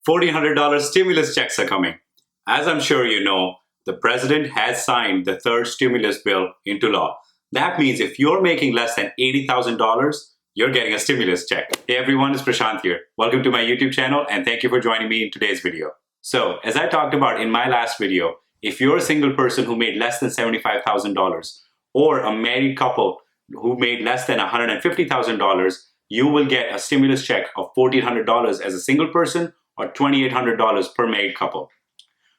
$1,400 stimulus checks are coming. As I'm sure you know, the president has signed the third stimulus bill into law. That means if you're making less than $80,000, you're getting a stimulus check. Hey everyone, it's Prashant here. Welcome to my YouTube channel and thank you for joining me in today's video. So, as I talked about in my last video, if you're a single person who made less than $75,000 or a married couple who made less than $150,000, you will get a stimulus check of $1,400 as a single person or $2,800 per married couple.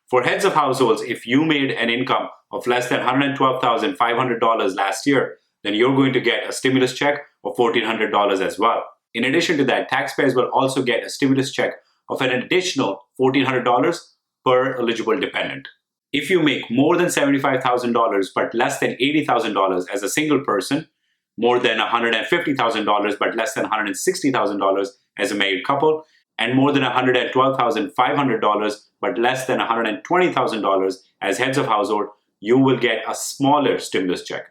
For heads of households, if you made an income of less than $112,500 last year, then you're going to get a stimulus check of $1,400 as well. In addition to that, taxpayers will also get a stimulus check of an additional $1,400 per eligible dependent. If you make more than $75,000 but less than $80,000 as a single person, more than $150,000 but less than $160,000 as a married couple, and more than $112,500 but less than $120,000 as heads of household, you will get a smaller stimulus check.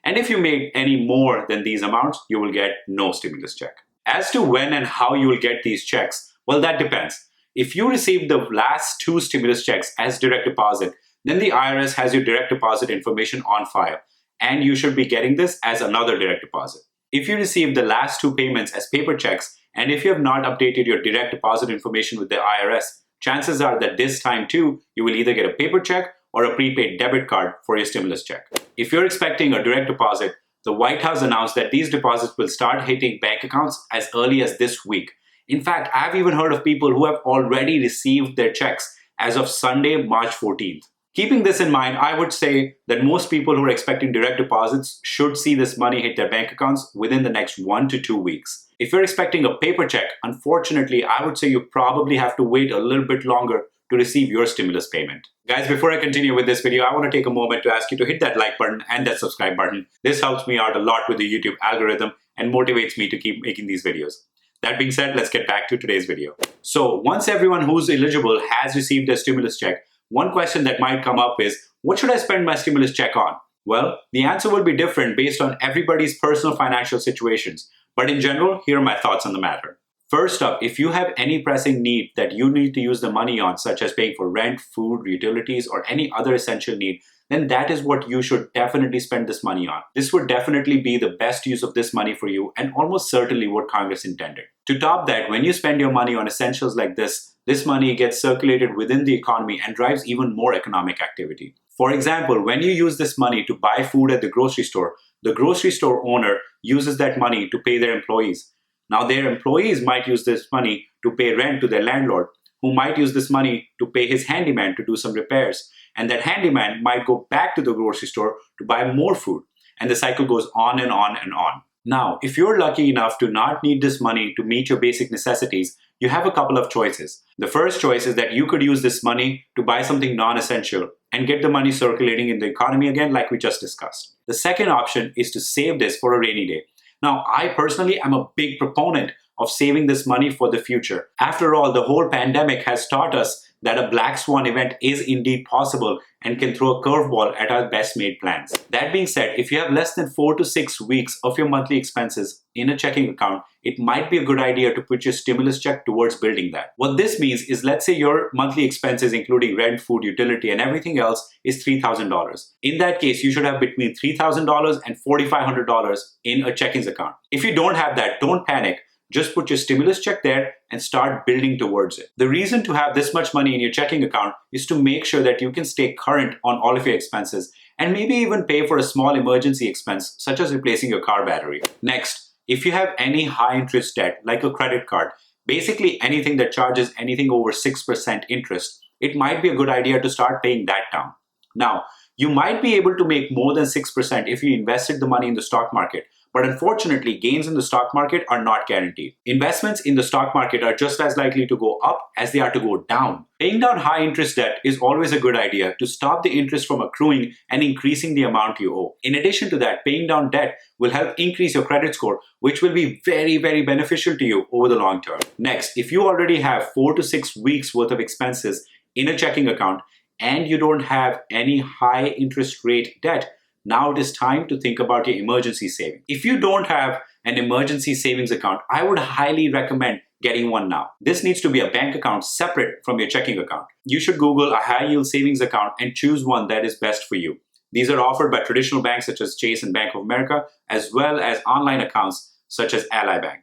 And if you make any more than these amounts, you will get no stimulus check. As to when and how you will get these checks, well, that depends. If you receive the last two stimulus checks as direct deposit, then the IRS has your direct deposit information on file, and you should be getting this as another direct deposit. If you receive the last two payments as paper checks, and if you have not updated your direct deposit information with the IRS, chances are that this time too, you will either get a paper check or a prepaid debit card for your stimulus check. If you're expecting a direct deposit, the White House announced that these deposits will start hitting bank accounts as early as this week. In fact, I've even heard of people who have already received their checks as of Sunday, March 14th. Keeping this in mind, I would say that most people who are expecting direct deposits should see this money hit their bank accounts within the next 1 to 2 weeks. If you're expecting a paper check, unfortunately, I would say you probably have to wait a little bit longer to receive your stimulus payment. Guys, before I continue with this video, I want to take a moment to ask you to hit that like button and that subscribe button. This helps me out a lot with the YouTube algorithm and motivates me to keep making these videos. That being said, let's get back to today's video. So once everyone who's eligible has received their stimulus check, one question that might come up is, what should I spend my stimulus check on? Well, the answer will be different based on everybody's personal financial situations. But in general, here are my thoughts on the matter. First up, if you have any pressing need that you need to use the money on, such as paying for rent, food, utilities, or any other essential need, then that is what you should definitely spend this money on. This would definitely be the best use of this money for you and almost certainly what Congress intended. To top that, when you spend your money on essentials like this money gets circulated within the economy and drives even more economic activity. For example, when you use this money to buy food at the grocery store owner uses that money to pay their employees. Now their employees might use this money to pay rent to their landlord, who might use this money to pay his handyman to do some repairs. And that handyman might go back to the grocery store to buy more food. And the cycle goes on and on and on. Now, if you're lucky enough to not need this money to meet your basic necessities, you have a couple of choices. The first choice is that you could use this money to buy something non-essential and get the money circulating in the economy again, like we just discussed. The second option is to save this for a rainy day. Now, I personally am a big proponent of saving this money for the future. After all, the whole pandemic has taught us that a black swan event is indeed possible and can throw a curveball at our best made plans. That being said, if you have less than 4 to 6 weeks of your monthly expenses in a checking account, it might be a good idea to put your stimulus check towards building that. What this means is, let's say your monthly expenses including rent, food, utility, and everything else is $3,000. In that case, you should have between $3,000 and $4,500 in a checkings account. If you don't have that, don't panic. Just put your stimulus check there and start building towards it. The reason to have this much money in your checking account is to make sure that you can stay current on all of your expenses and maybe even pay for a small emergency expense such as replacing your car battery. Next, if you have any high interest debt like a credit card, basically anything that charges anything over 6% interest, it might be a good idea to start paying that down. Now, you might be able to make more than 6% if you invested the money in the stock market, but unfortunately, gains in the stock market are not guaranteed. Investments in the stock market are just as likely to go up as they are to go down. Paying down high interest debt is always a good idea to stop the interest from accruing and increasing the amount you owe. In addition to that, paying down debt will help increase your credit score, which will be very, very beneficial to you over the long term. Next, if you already have 4 to 6 weeks worth of expenses in a checking account and you don't have any high interest rate debt, now it is time to think about your emergency savings. If you don't have an emergency savings account, I would highly recommend getting one now. This needs to be a bank account separate from your checking account. You should Google a high yield savings account and choose one that is best for you. These are offered by traditional banks such as Chase and Bank of America, as well as online accounts such as Ally Bank.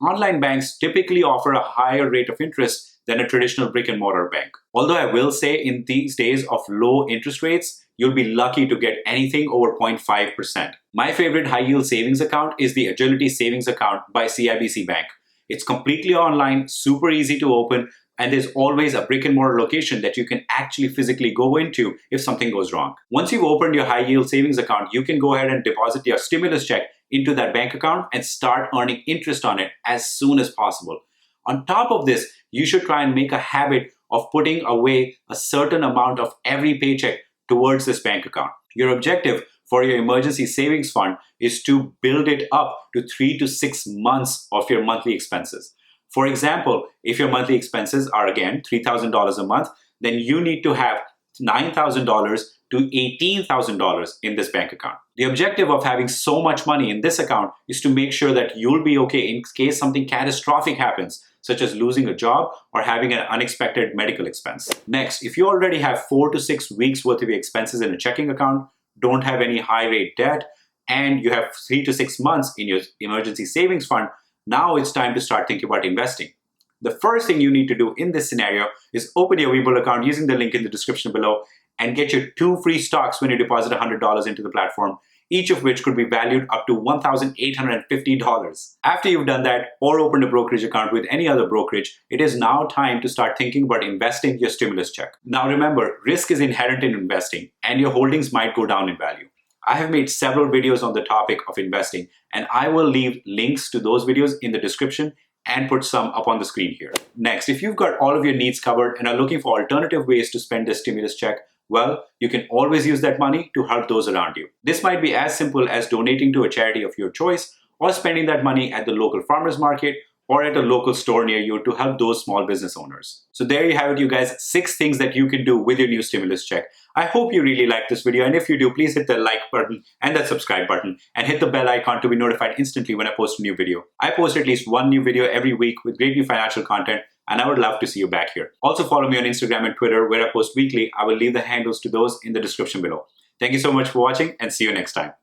Online banks typically offer a higher rate of interest than a traditional brick and mortar bank. Although I will say in these days of low interest rates, you'll be lucky to get anything over 0.5%. My favorite high yield savings account is the Agility Savings Account by CIBC Bank. It's completely online, super easy to open, and there's always a brick and mortar location that you can actually physically go into if something goes wrong. Once you've opened your high yield savings account, you can go ahead and deposit your stimulus check into that bank account and start earning interest on it as soon as possible. On top of this, you should try and make a habit of putting away a certain amount of every paycheck towards this bank account. Your objective for your emergency savings fund is to build it up to 3 to 6 months of your monthly expenses. For example, if your monthly expenses are again $3,000 a month, then you need to have $9,000 to $18,000 in this bank account. The objective of having so much money in this account is to make sure that you'll be okay in case something catastrophic happens, such as losing a job or having an unexpected medical expense. Next, if you already have 4 to 6 weeks worth of your expenses in a checking account, don't have any high rate debt, and you have 3 to 6 months in your emergency savings fund, now it's time to start thinking about investing. The first thing you need to do in this scenario is open your Webull account using the link in the description below and get your 2 free stocks when you deposit $100 into the platform, each of which could be valued up to $1,850. After you've done that or opened a brokerage account with any other brokerage, it is now time to start thinking about investing your stimulus check. Now remember, risk is inherent in investing and your holdings might go down in value. I have made several videos on the topic of investing, and I will leave links to those videos in the description and put some up on the screen here. Next, if you've got all of your needs covered and are looking for alternative ways to spend this stimulus check, well, you can always use that money to help those around you. This might be as simple as donating to a charity of your choice or spending that money at the local farmers market or at a local store near you to help those small business owners. So there you have it, you guys, 6 things that you can do with your new stimulus check. I hope you really liked this video, and if you do, please hit the like button and that subscribe button and hit the bell icon to be notified instantly when I post a new video. I post at least one new video every week with great new financial content, and I would love to see you back here. Also follow me on Instagram and Twitter where I post weekly. I will leave the handles to those in the description below. Thank you so much for watching, and see you next time.